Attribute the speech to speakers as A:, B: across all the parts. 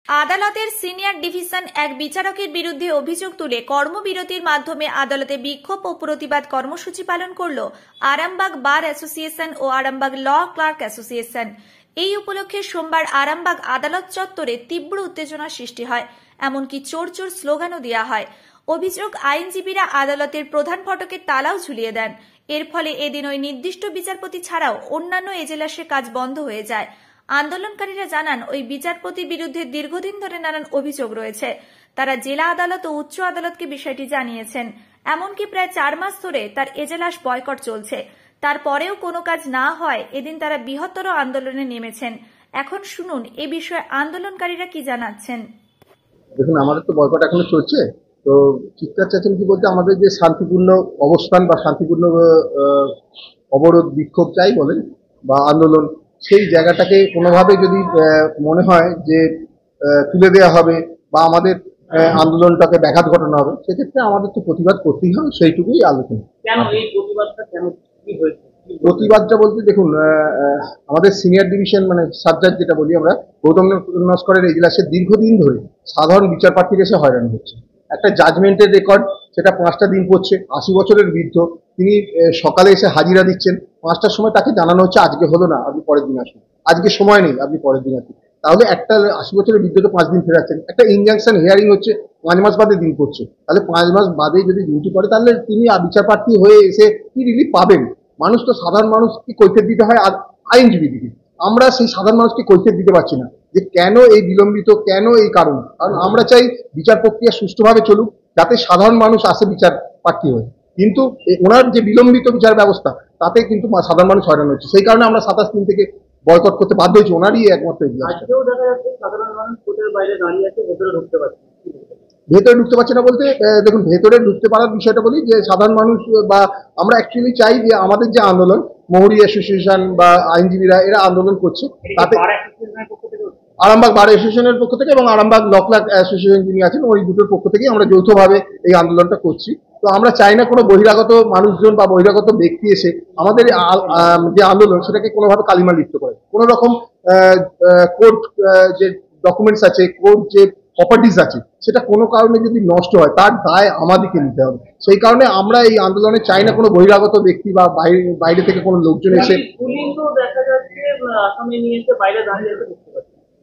A: আদালতের senior division এক বিচারকের বিরুদ্ধে অভিযোগ তুলে কর্মবিরতির মাধ্যমে আদালতে বিক্ষোভ ও প্রতিবাদ কর্মসূচি পালন করল আরামবাগ বার অ্যাসোসিয়েশন ও আরামবাগ ল ক্লার্ক অ্যাসোসিয়েশন। এই উপলক্ষে সোমবার আরামবাগ আদালত চত্বরে তীব্র উত্তেজনার সৃষ্টি হয়, এমনকি চোর চোর স্লোগানও দেওয়া হয়। অভিযোগ, আইনজীবীরা আদালতের প্রধান ফটকের তালাও ঝুলিয়ে দেন। এর ফলে এদিন ওই নির্দিষ্ট বিচারপতি ছাড়াও অন্যান্য এজলাসের কাজ বন্ধ হয়ে যায়। আন্দোলনকারীরা জানান, ওই বিচারপতির বিরুদ্ধে দীর্ঘদিন ধরে নানান অভিযোগ রয়েছে। তারা জেলা আদালত ও উচ্চ আদালতকে বিষয়টি জানিয়েছেন। এমনকি প্রায় 4 মাস ধরে তার এজলাস বয়কট চলছে। তারপরেও কোনো কাজ না হয় এদিন তারা বৃহত্তর আন্দোলনে নেমেছেন। এখন শুনুন এ বিষয়ে আন্দোলনকারীরা কি জানাচ্ছেন।
B: দেখুন, আমাদের তো বয়কট এখনো চলছে। তো চিৎকার চেঁচামেচি বলতে আমাদের যে শান্তিপূর্ণ অবস্থান বা শান্তিপূর্ণ অবরোধ বিক্ষোভ চাই বলেন বা আন্দোলন, সেই জায়গাটাকে কোনোভাবে যদি মনে হয় যে তুলে দেওয়া হবে বা আমাদের আন্দোলনটাকে ব্যাঘাত ঘটানো হবে, সেক্ষেত্রে আমাদের তো প্রতিবাদ করতেই হবে, সেইটুকুই আলোচনা। প্রতিবাদটা বলতে দেখুন, আমাদের সিনিয়র ডিভিশন মানে সাবজেক্ট যেটা বলি আমরা, গৌতম নস্করের এজলাসে দীর্ঘদিন ধরে সাধারণ বিচারপ্রার্থীরা এসে হয়রানি হচ্ছে। একটা জাজমেন্টের রেকর্ড, সেটা 5টা দিন পড়ছে। 80 বছরের বৃদ্ধ, তিনি সকালে এসে হাজিরা দিচ্ছেন, 5টার সময় তাকে জানানো হচ্ছে আজকে হলো না, আপনি পরের দিন আসুন, আজকে সময় নেই, আপনি পরের দিন আসুন। তাহলে একটা 80 বছরের বৃদ্ধ তো 5 দিন ফেরাচ্ছেন। একটা ইনজাংশন হিয়ারিং হচ্ছে 5 মাস বাদে দিন করছে। তাহলে 5 মাস বাদে যদি ডিউটি করে, তাহলে তিনি বিচারপ্রার্থী হয়ে এসে কি রিলিফ পাবেন? মানুষ তো, সাধারণ মানুষকে কৈফিয়ত দিতে হয় আইনজীবী দিকে। আমরা সেই সাধারণ মানুষকে কৈফিয়ত দিতে পারছি না যে কেন এই বিলম্বিত, কেন এই কারণ। কারণ আমরা চাই বিচার প্রক্রিয়া সুষ্ঠুভাবে চলুক, যাতে সাধারণ মানুষ আসে বিচার প্রার্থী হয়ে। কিন্তু ওনার যে বিলম্বিত বিচার ব্যবস্থা, তাতে কিন্তু সাধারণ মানুষ হয়রান হচ্ছে। সেই কারণে আমরা 27 দিন থেকে বয়কট করতে বাধ্য হয়েছি। ওনারই একমাত্র ভেতরে ঢুকতে পারছে না বলতে, দেখুন, ভেতরে ঢুকতে পারার বিষয়টা বলি যে সাধারণ মানুষ বা আমরা অ্যাকচুয়ালি চাই যে আমাদের যে আন্দোলন, মহুরি অ্যাসোসিয়েশন বা আইনজীবীরা এরা আন্দোলন করছে, তাতে আরামবাগ বার অ্যাসোসিয়েশনের পক্ষ থেকে এবং আরামবাগ ল ক্লার্ক অ্যাসোসিয়েশন যিনি আছেন, ওই দুটোর পক্ষ থেকে আমরা যৌথভাবে এই আন্দোলনটা করছি। তো আমরা চাই না কোনো বহিরাগত মানুষজন বা বহিরাগত ব্যক্তি এসে আমাদের যে আন্দোলন সেটাকে কোনোভাবে কালিমা লিপ্ত করে। কোনো রকম কোর্ট যে ডকুমেন্টস আছে, কোর্ট যে প্রপার্টিজ আছে, সেটা কোনো কারণে যদি নষ্ট হয়, তার দায় আমাদেরকে নিতে হবে। সেই কারণে আমরা এই আন্দোলনে চাই না কোনো বহিরাগত ব্যক্তি বা বাইরে থেকে কোনো লোকজন এসে।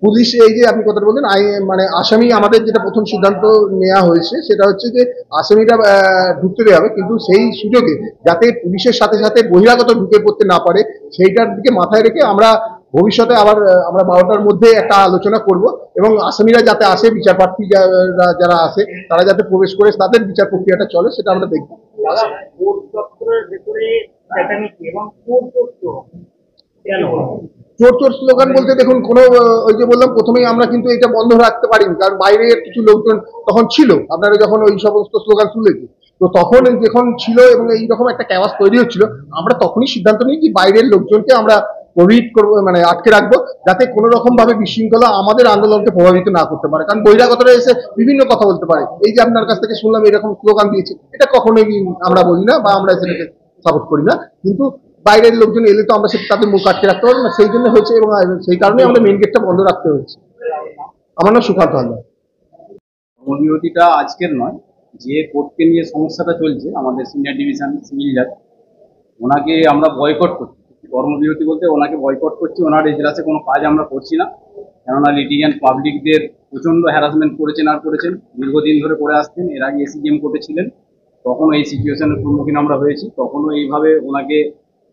B: পুলিশ, এই যে আপনি কথাটা বললেন, মানে আসামি, আমাদের যেটা প্রথম সিদ্ধান্ত নেওয়া হয়েছে সেটা হচ্ছে যে আসামিরা ঢুকতে দেওয়া হবে, কিন্তু সেই সুযোগে যাতে পুলিশের সাথে সাথে বহিরাগত ঢুকে পড়তে না পারে, সেইটার দিকে মাথায় রেখে আমরা ভবিষ্যতে আবার আমরা 12টার মধ্যে একটা আলোচনা করব এবং আসামিরা যাতে আসে, বিচারপ্রার্থী যারা আসে তারা যাতে প্রবেশ করে তাদের বিচার প্রক্রিয়াটা চলে, সেটা আমরা দেখব। চোর চোর স্লোগান বলতে দেখুন, কোনো ওই যে বললাম প্রথমেই, আমরা কিন্তু এটা বন্ধ রাখতে পারিনি, কারণ বাইরে কিছু লোকজন তখন ছিল, আপনারা যখন ওই সমস্ত স্লোগান তুলেছে, তো তখন যখন ছিল এবং এইরকম একটা ক্যাওয়াস তৈরি হচ্ছিল, আমরা তখনই সিদ্ধান্ত নিই যে বাইরের লোকজনকে আমরা প্রোহিবিট করবো, মানে আটকে রাখবো, যাতে কোনো রকম ভাবে বিশৃঙ্খলা আমাদের আন্দোলনকে প্রভাবিত না করতে পারে। কারণ বহিরাগতরা এসে বিভিন্ন কথা বলতে পারে। এই যে আপনার কাছ থেকে শুনলাম এরকম স্লোগান দিয়েছে, এটা কখনোই আমরা বলি না বা আমরা সেটাকে সাপোর্ট করি না, কিন্তু বাইরের লোকজন এলে তো আমরা সেটা তাদের মুখ আটকে রাখতে পারবো না, সেই জন্য হয়েছে এবং সেই কারণে আমরা মেন গেটটা বন্ধ রাখতে হয়েছে। আমার নাম সুকান্ত হালদার।
C: কর্মবিরতিটা আজকের নয়, যে কোর্টকে নিয়ে সমস্যাটা চলছে, আমাদের সিনিয়র ডিভিশন সিভিল জাজ, ওনাকে আমরা বয়কট করছি। কর্মবিরতি বলতে ওনাকে বয়কট করছি। ওনার এজলাসে কোনো কাজ আমরা করছি না, কেননা লিটিগেন্ট পাবলিকদের প্রচণ্ড হ্যারাসমেন্ট করেছেন আর করেছেন, দীর্ঘদিন ধরে করে আসছেন। এর আগে এসিজিএম কোর্টে ছিলেন, তখনও এই সিচুয়েশনের সম্মুখীন আমরা হয়েছি। তখনও এইভাবে ওনাকে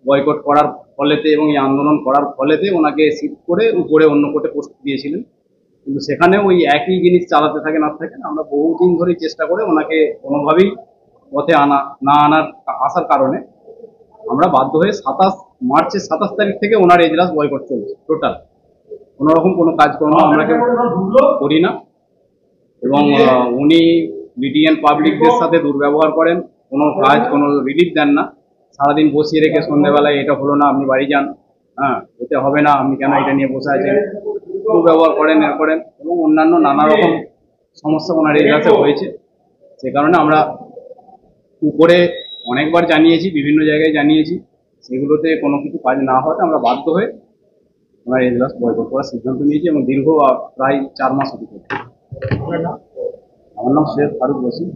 C: বয়কট করার ফলেতে এবং এই আন্দোলন করার ফলেতে ওনাকে শিফট করে উপরে অন্য কোর্টে পোস্ট দিয়েছিলেন, কিন্তু সেখানে ওই একই জিনিস চালাতে থাকেন আর থাকেন। আমরা বহুদিন ধরেই চেষ্টা করে ওনাকে কোনোভাবেই পথে আসার কারণে আমরা বাধ্য হয়ে 27 তারিখ থেকে ওনার এজলাস বয়কট চলছে। টোটাল কোনোরকম কোনো কাজকর্ম আমরা কেউ করি না এবং উনি লিটিগেন্ট পাবলিকদের সাথে দুর্ব্যবহার করেন, কোনো কাজ, কোনো রিলিফ দেন না। সারাদিন বসিয়ে রেখে সন্ধ্যেবেলায় এটা হলো না, আপনি বাড়ি যান, এতে হবে না, আপনি কেন এটা নিয়ে বসে আছেন, দুর্ব্যবহার করেন, করেন এবং অন্যান্য নানা রকম সমস্যা ওনার এজলাসে হয়েছে। সে কারণে আমরা উপরে অনেকবার জানিয়েছি, বিভিন্ন জায়গায় জানিয়েছি, সেগুলোতে কোনো কিছু কাজ না হওয়াতে আমরা বাধ্য হয়ে ওনার এজলাস বয়কট করার সিদ্ধান্ত নিয়েছি এবং দীর্ঘ প্রায় 4 মাস হতে চলছে। আমার নাম সৈয়দ ফারুক রশিদ,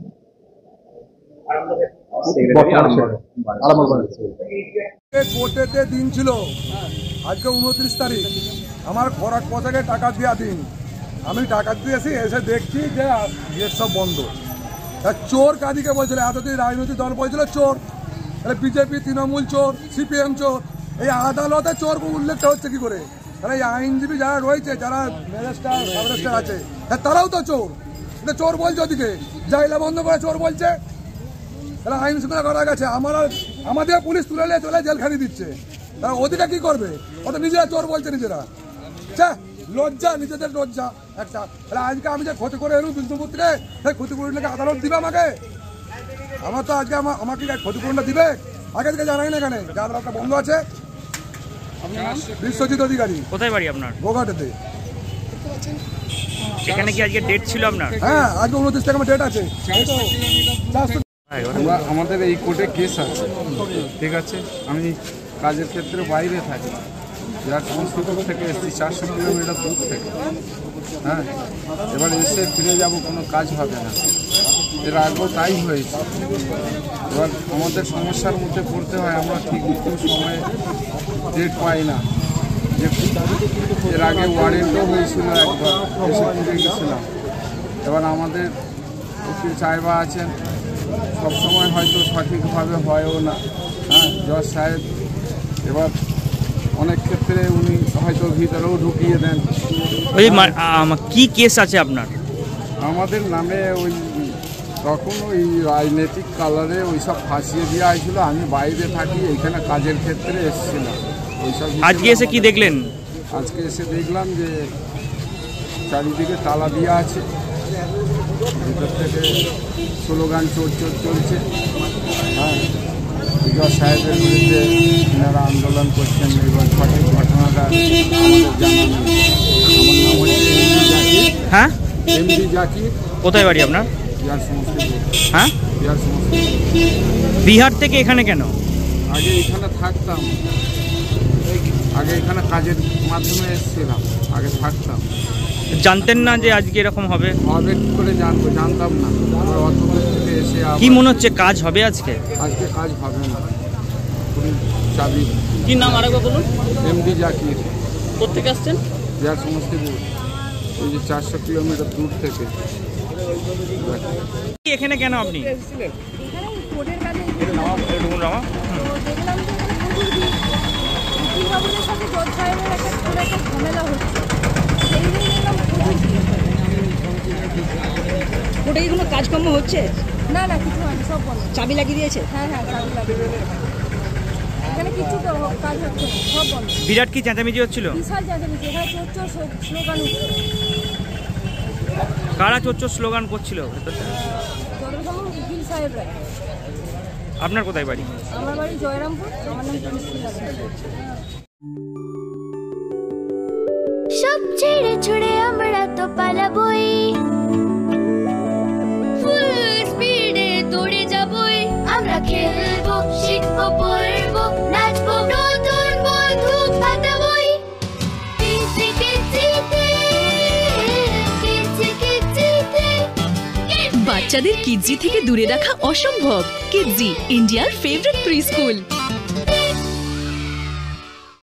D: কোর্টেতে দিন ছিল আজকে 29 তারিখ, আমার খরাক পোশাকে টাকা দেওয়া দিন। আমি টাকা দিয়েছি, এসে দেখছি যে গেট সব বন্ধ। চোর কাদিকে বলছিল, এতদিন রাজনৈতিক দল বলছিল চোর, তাহলে বিজেপি, তৃণমূল চোর, সিপিএম চোর। এই আদালতে চোর উল্লেখটা হচ্ছে কি করে? তাহলে এই আইনজীবী যারা রয়েছে, যারা ম্যাজিস্ট্রেট, সাব রেজিস্ট্রার আছে, তারাও তো চোর। চোর বলছে ওদিকে, জাইলা বন্ধ করে চোর বলছে। তাহলে আইন শৃঙ্খলা করা গেছে, আমাদের পুলিশ তুলে নিয়ে চলে জেলখানি দিচ্ছে। তারা ওদিকে কি করবে? ওটা নিজেরা চোর বলছে নিজেরা। লজ্জা, নিজেদের লজ্জা একটা। তাহলে আজকে আমি যে ক্ষতি করে এলুম বিষ্ণুপুর থেকে, সেই ক্ষতিপূরণ নাকি আদালত দিবে আমাকে? আমার তো আজকে আমাকে ক্ষতিপূরণটা দিবে? আগে থেকে জানাই না এখানে যে আদালতটা বন্ধ আছে। বিশ্বজিৎ অধিকারী।
E: কোথায় বাড়ি আপনার?
D: গোঘাটেতে।
E: এখানে কি আজকে ডেট ছিল আপনার?
D: হ্যাঁ, আজকে 29 তারিখ আমার ডেট আছে।
F: আমাদের এই কোর্টে কেস আছে, ঠিক আছে। আমি কাজের ক্ষেত্রে বাইরে থাকি, যার সংস্কৃত থেকে এসেছি 400 কিলোমিটার দূর থেকে। হ্যাঁ, এবার এসে ফিরে যাব, কোনো কাজ হবে না। এর আগেও তাই হয়েছে। এবার আমাদের সমস্যার মধ্যে পড়তে হয়, আমরা ঠিক মতো সময়ে ডেট পাই না। যে এর আগে ওয়ারেন্টও হয়েছিল, একবার এসে ফিরে গেছিলাম। এবার আমাদের উকিল সাহেবা আছেন, সবসময় হয়তো সঠিকভাবে হয়ও না। হ্যাঁ, জজ সাহেব এবার অনেক ক্ষেত্রে উনি হয়তো ভিতরেও ঢুকিয়ে দেন।
E: ওই কি কেস আছে আপনার?
F: আমাদের নামে ওই তখন ওই রাজনৈতিক কালারে ওই সব ফাঁসিয়ে দেওয়া হয়েছিল। আমি বাইরে থাকি, এইখানে কাজের ক্ষেত্রে এসেছিলাম। ওইসব
E: আজকে এসে কি দেখলেন?
F: আজকে এসে দেখলাম যে চারিদিকে তালা দেওয়া আছে, ভিতর থেকে স্লোগান চোর চোর চলছে। হ্যাঁ, জজ সাহেবের বিরুদ্ধে এনারা আন্দোলন করছেন। এবার সঠিক ঘটনাটা আমাদের জানা নেই। আমার নাম হচ্ছে এমডি জাকির।
E: হ্যাঁ,
F: এমডি জাকির।
E: কোথায় বাড়ি আপনার?
F: বিহার সমস্তিপুর।
E: হ্যাঁ,
F: বিহার সমস্তিপুর।
E: বিহার থেকে এখানে কেন?
F: আগে এখানে থাকতাম, আগে এখানে কাজের মাধ্যমে এসেছিলাম, আগে থাকতাম।
E: জানতেন না যে আজকে এরকম হবে?
F: হবে কি করে জানবো, জানতাম না। আবার অত দূর থেকে এসে
E: কি মনে হচ্ছে কাজ হবে আজকে?
F: আজকে কাজ হবে না। চাবি।
E: কি নাম আরেকবার বলুন?
F: এমডি জাকির।
E: কোথেকে আসছেন?
F: বিহার সমস্তিপুর, ওই যে 400 কিলোমিটার দূর থেকে।
E: এখানে কেন আপনি?
G: এখানে কোর্টের কাজে
E: দেখলাম যে এখানে
G: উকিল বাবুদের সাথে জজ সাহেবের একটা ঝামেলা হচ্ছে, সেই নিয়ে দেখলাম
H: কোর্টে কি কোনো কাজকর্ম হচ্ছে?
G: না না, কিছু হয়নি, সব বন্ধ।
H: চাবি লাগিয়ে দিয়েছে?
G: হ্যাঁ হ্যাঁ, চাবি লাগিয়ে দিয়েছে। এখানে কিছু তো কাজ হচ্ছে না, সব বন্ধ।
E: বিরাট কি চেঁচামেচি হচ্ছিল?
G: বিশাল চেঁচামেচি, এখানে চোর চোর স্লোগান উঠছে।
E: কারা চোর চোর স্লোগান করছিল?
G: যত সম্ভব উকিল সাহেবরা।
E: আপনার কোথায় বাড়ি?
G: আমার বাড়ি জয়রামপুর, আমার নাম তনুশ্রী লাগবে।
I: সব ছেড়ে ছুড়ে আমরা তো পালাবই, ফুল স্পিডে দৌড়ে যাবই। আমরা খেলবো, শিখবো, পড়বো, নাচবো, নতুন বন্ধু পাতাবই। কিচি কিচিতে, কিচি কিচিতে।
H: বাচ্চাদের কিডজি থেকে দূরে রাখা অসম্ভব। কিডজি, ইন্ডিয়ার ফেভারিট প্রি স্কুল।